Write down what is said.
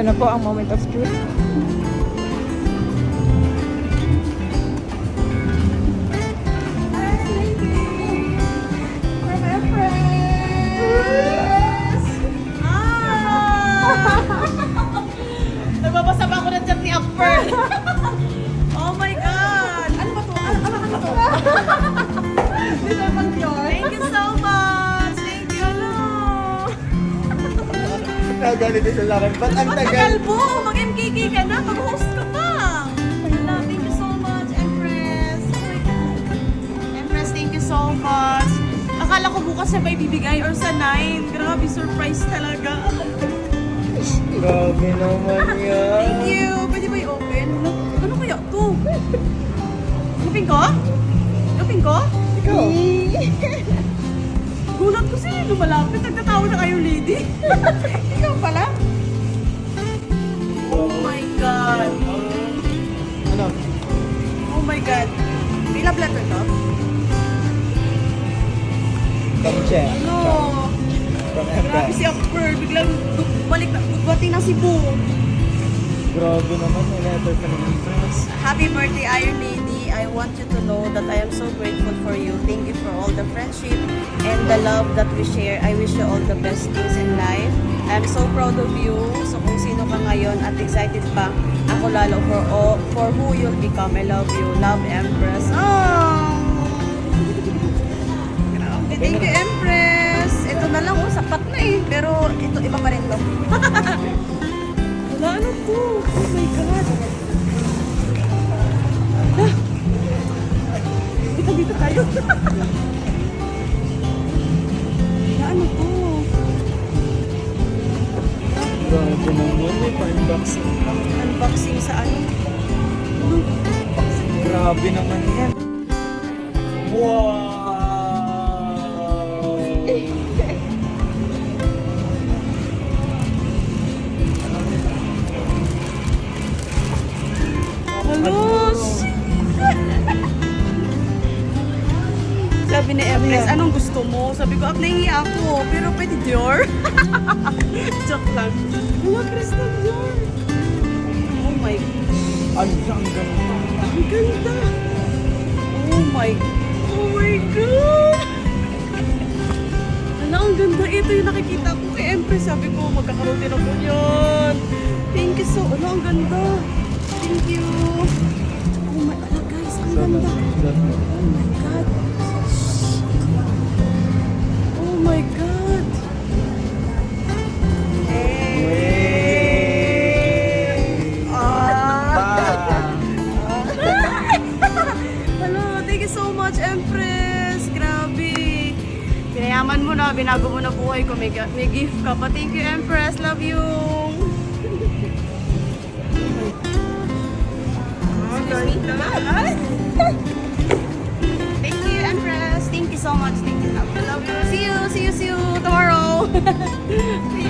Ito na po ang moment of truth. Nagbabasa pa ako ng chat ni Upper. Oh my God! Ano ba to? Ano to? Thank you so much! Thank you, hello! Nagalit din sa akin. Ba't ang Ang tagal? tagal po! Mag-MKK ka na! Mag-host ka pa! Hello, thank you so much, Empress! Oh my God! Empress, thank you so much! Akala ko bukas siya ba ibibigay or sa 9. Grabe, surprise talaga. Grabe naman yan. Thank you! Pwede ba i-open? Ano kaya to? Gupin ko? Gupin ko? Ikaw. Gulat ko sila lumalapit. Nagtatawa na kayo, lady. Ikaw pala? Oh my God! Ano? Oh my God! May love letter to? Kamche. Ano? From Grabe Empress. si Upper. Biglang balik na. Buti na si Boo. Grabe naman. May letter pa ng Empress. Happy birthday, Iron Lady. I want you to know that I am so grateful for you. Thank you for all the friendship and the love that we share. I wish you all the best things in life. I am so proud of you. So kung sino ka ngayon at excited pa, ako lalo for who you'll become. I love you. Love, Empress. Oh! Grabe. Thank you, Empress. Ito na lang, oh, sapat na eh. Pero ito, iba pa rin to. Wala, ano to? Oh my God. Dito tayo. Ano to? Grabe naman. May pa-unboxing. Unboxing sa ano? Grabe naman yan. Wow! Halos! Sabi ni Empress, anong gusto mo? Sabi ko, nahihiya ako. Pero pwede Dior. Joke lang. Mga Crystal Dior. Oh my God. Ang ganda. Ang ganda. Oh my God. Ano, ang ganda. Ito yung nakikita ko kay Empress. Sabi ko, magkakaroon din ako yun. Thank you so. Ano, ang ganda. Thank you. Oh my God, guys. Ang ganda. Oh my God. Oh my God. Hello, thank you so much, Empress. Grabe. Pinayaman mo na, binago mo na buhay ko. May gift ka pa. Thank you, Empress. Love you. Thank you, Empress. Thank you so much. Thank you. I love you. See you tomorrow. See you.